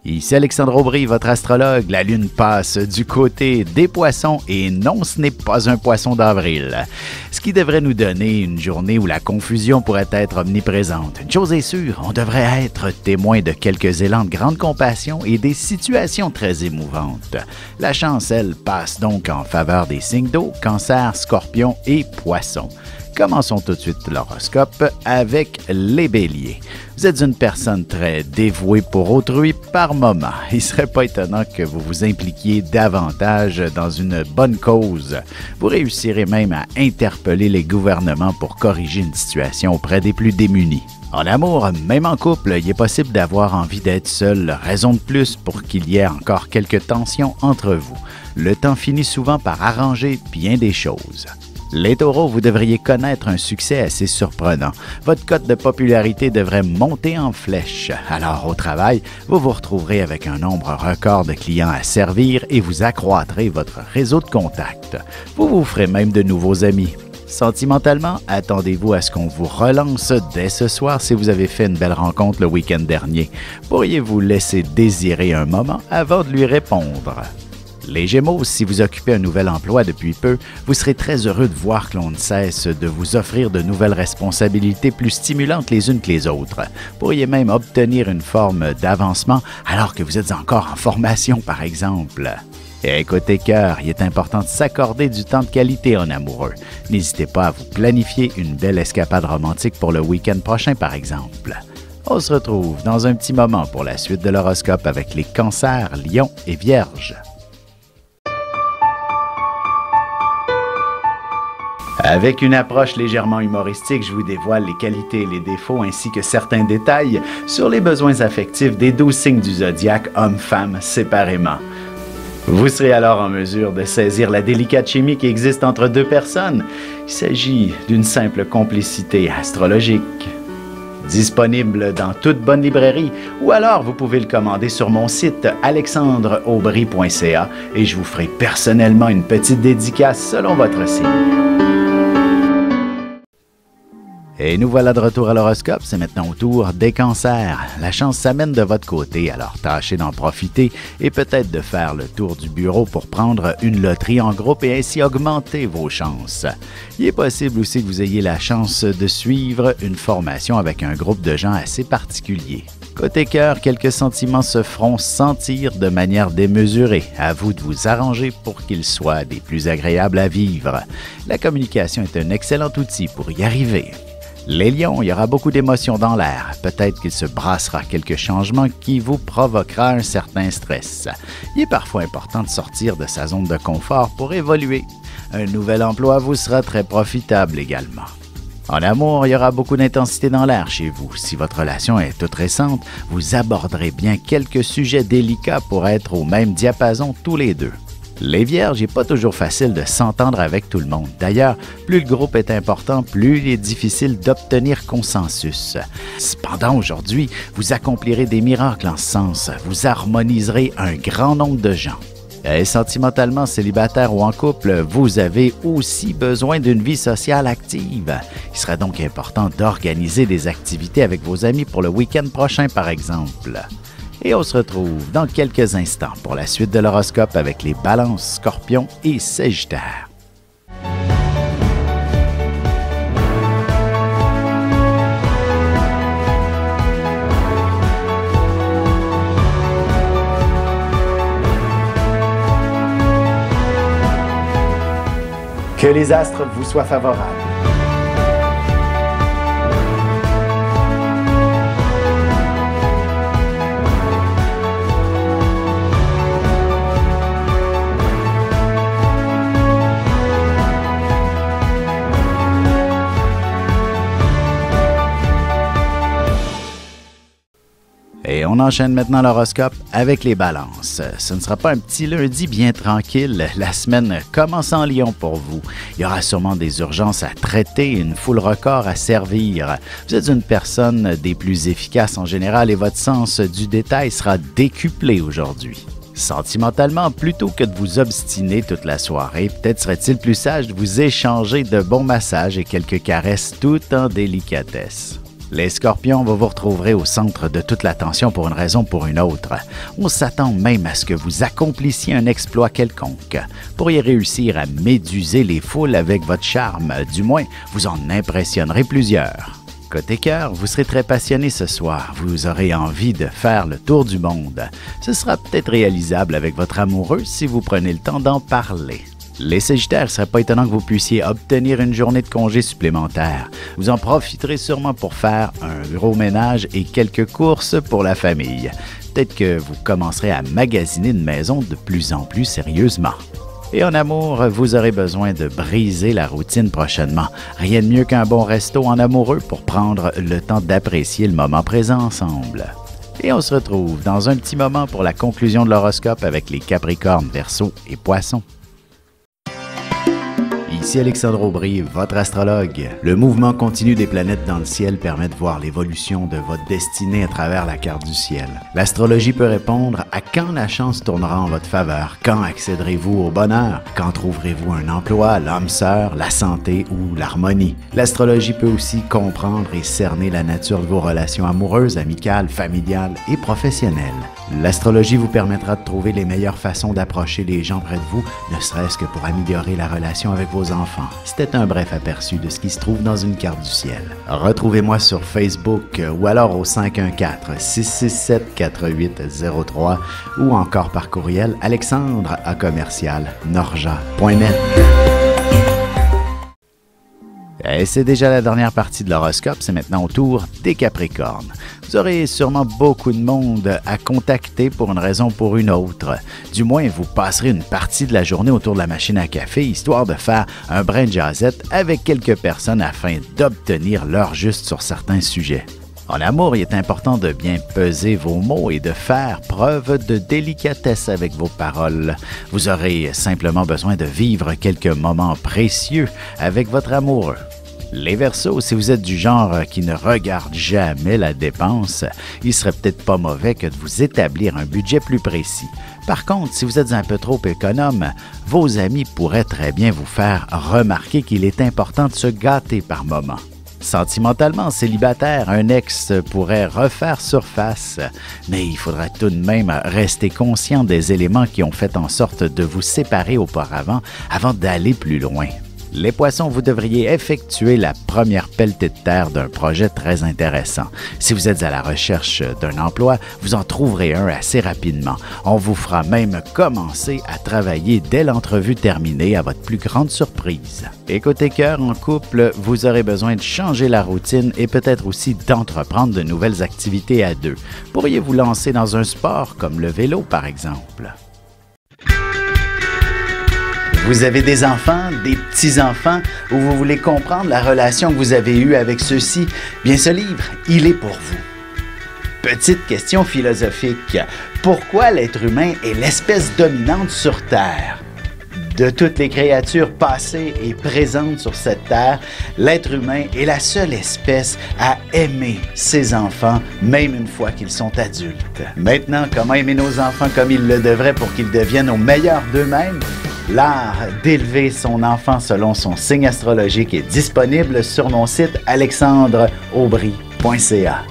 Ici Alexandre Aubry, votre astrologue. La lune passe du côté des poissons et non, ce n'est pas un poisson d'avril. Ce qui devrait nous donner une journée où la confusion pourrait être omniprésente. Une chose est sûre, on devrait être témoin de quelques élans de grande compassion et des situations très émouvantes. La chance, elle, passe donc en faveur des signes d'eau, Cancer, Scorpion et Poissons. Commençons tout de suite l'horoscope avec les béliers. Vous êtes une personne très dévouée pour autrui par moment. Il ne serait pas étonnant que vous vous impliquiez davantage dans une bonne cause. Vous réussirez même à interpeller les gouvernements pour corriger une situation auprès des plus démunis. En amour, même en couple, il est possible d'avoir envie d'être seul, raison de plus pour qu'il y ait encore quelques tensions entre vous. Le temps finit souvent par arranger bien des choses. Les taureaux, vous devriez connaître un succès assez surprenant. Votre cote de popularité devrait monter en flèche. Alors, au travail, vous vous retrouverez avec un nombre record de clients à servir et vous accroîtrez votre réseau de contacts. Vous vous ferez même de nouveaux amis. Sentimentalement, attendez-vous à ce qu'on vous relance dès ce soir si vous avez fait une belle rencontre le week-end dernier. Pourriez-vous laisser désirer un moment avant de lui répondre? Les Gémeaux, si vous occupez un nouvel emploi depuis peu, vous serez très heureux de voir que l'on ne cesse de vous offrir de nouvelles responsabilités plus stimulantes les unes que les autres. Vous pourriez même obtenir une forme d'avancement alors que vous êtes encore en formation, par exemple. Et côté cœur, il est important de s'accorder du temps de qualité en amoureux. N'hésitez pas à vous planifier une belle escapade romantique pour le week-end prochain, par exemple. On se retrouve dans un petit moment pour la suite de l'horoscope avec les Cancers, Lions et Vierges. Avec une approche légèrement humoristique, je vous dévoile les qualités et les défauts ainsi que certains détails sur les besoins affectifs des 12 signes du zodiaque, hommes-femmes, séparément. Vous serez alors en mesure de saisir la délicate chimie qui existe entre deux personnes. Il s'agit d'une simple complicité astrologique. Disponible dans toute bonne librairie ou alors vous pouvez le commander sur mon site alexandreaubry.ca et je vous ferai personnellement une petite dédicace selon votre signe. Et nous voilà de retour à l'horoscope, c'est maintenant au tour des cancers. La chance s'amène de votre côté, alors tâchez d'en profiter et peut-être de faire le tour du bureau pour prendre une loterie en groupe et ainsi augmenter vos chances. Il est possible aussi que vous ayez la chance de suivre une formation avec un groupe de gens assez particulier. Côté cœur, quelques sentiments se feront sentir de manière démesurée. À vous de vous arranger pour qu'ils soient des plus agréables à vivre. La communication est un excellent outil pour y arriver. Les lions, il y aura beaucoup d'émotions dans l'air. Peut-être qu'il se brassera quelques changements qui vous provoquera un certain stress. Il est parfois important de sortir de sa zone de confort pour évoluer. Un nouvel emploi vous sera très profitable également. En amour, il y aura beaucoup d'intensité dans l'air chez vous. Si votre relation est toute récente, vous aborderez bien quelques sujets délicats pour être au même diapason tous les deux. Les Vierges, il n'est pas toujours facile de s'entendre avec tout le monde. D'ailleurs, plus le groupe est important, plus il est difficile d'obtenir consensus. Cependant, aujourd'hui, vous accomplirez des miracles en ce sens. Vous harmoniserez un grand nombre de gens. Et sentimentalement, célibataire ou en couple, vous avez aussi besoin d'une vie sociale active. Il sera donc important d'organiser des activités avec vos amis pour le week-end prochain, par exemple. Et on se retrouve dans quelques instants pour la suite de l'horoscope avec les Balances, Scorpions et Sagittaires. Que les astres vous soient favorables. Et on enchaîne maintenant l'horoscope avec les balances. Ce ne sera pas un petit lundi bien tranquille. La semaine commence en Lion pour vous. Il y aura sûrement des urgences à traiter, une foule record à servir. Vous êtes une personne des plus efficaces en général et votre sens du détail sera décuplé aujourd'hui. Sentimentalement, plutôt que de vous obstiner toute la soirée, peut-être serait-il plus sage de vous échanger de bons massages et quelques caresses tout en délicatesse. Les scorpions, vous vous retrouverez au centre de toute l'attention pour une raison ou pour une autre. On s'attend même à ce que vous accomplissiez un exploit quelconque. Vous pourriez réussir à méduser les foules avec votre charme, du moins, vous en impressionnerez plusieurs. Côté cœur, vous serez très passionné ce soir. Vous aurez envie de faire le tour du monde. Ce sera peut-être réalisable avec votre amoureux si vous prenez le temps d'en parler. Les Sagittaires, il ne serait pas étonnant que vous puissiez obtenir une journée de congé supplémentaire. Vous en profiterez sûrement pour faire un gros ménage et quelques courses pour la famille. Peut-être que vous commencerez à magasiner une maison de plus en plus sérieusement. Et en amour, vous aurez besoin de briser la routine prochainement. Rien de mieux qu'un bon resto en amoureux pour prendre le temps d'apprécier le moment présent ensemble. Et on se retrouve dans un petit moment pour la conclusion de l'horoscope avec les Capricornes, Verseaux et Poissons. Ici Alexandre Aubry, votre astrologue. Le mouvement continu des planètes dans le ciel permet de voir l'évolution de votre destinée à travers la carte du ciel. L'astrologie peut répondre à quand la chance tournera en votre faveur, quand accéderez-vous au bonheur, quand trouverez-vous un emploi, l'âme sœur, la santé ou l'harmonie. L'astrologie peut aussi comprendre et cerner la nature de vos relations amoureuses, amicales, familiales et professionnelles. L'astrologie vous permettra de trouver les meilleures façons d'approcher les gens près de vous, ne serait-ce que pour améliorer la relation avec vos enfants. C'était un bref aperçu de ce qui se trouve dans une carte du ciel. Retrouvez-moi sur Facebook ou alors au 514-667-4803 ou encore par courriel alexandre@norja.net. Et c'est déjà la dernière partie de l'horoscope, c'est maintenant au tour des Capricornes. Vous aurez sûrement beaucoup de monde à contacter pour une raison ou pour une autre. Du moins, vous passerez une partie de la journée autour de la machine à café, histoire de faire un brin de jazzette avec quelques personnes afin d'obtenir l'heure juste sur certains sujets. En amour, il est important de bien peser vos mots et de faire preuve de délicatesse avec vos paroles. Vous aurez simplement besoin de vivre quelques moments précieux avec votre amoureux. Les Verseaux, si vous êtes du genre qui ne regarde jamais la dépense, il serait peut-être pas mauvais que de vous établir un budget plus précis. Par contre, si vous êtes un peu trop économe, vos amis pourraient très bien vous faire remarquer qu'il est important de se gâter par moment. Sentimentalement célibataire, un ex pourrait refaire surface, mais il faudra tout de même rester conscient des éléments qui ont fait en sorte de vous séparer auparavant avant d'aller plus loin. Les Poissons, vous devriez effectuer la première pelletée de terre d'un projet très intéressant. Si vous êtes à la recherche d'un emploi, vous en trouverez un assez rapidement. On vous fera même commencer à travailler dès l'entrevue terminée à votre plus grande surprise. Et côté cœur, en couple, vous aurez besoin de changer la routine et peut-être aussi d'entreprendre de nouvelles activités à deux. Pourriez vous lancer dans un sport comme le vélo, par exemple. Vous avez des enfants, des petits-enfants, ou vous voulez comprendre la relation que vous avez eue avec ceux-ci? Bien, ce livre, il est pour vous. Petite question philosophique. Pourquoi l'être humain est l'espèce dominante sur Terre? De toutes les créatures passées et présentes sur cette terre, l'être humain est la seule espèce à aimer ses enfants, même une fois qu'ils sont adultes. Maintenant, comment aimer nos enfants comme ils le devraient pour qu'ils deviennent au meilleur d'eux-mêmes? L'art d'élever son enfant selon son signe astrologique est disponible sur mon site alexandreaubry.ca.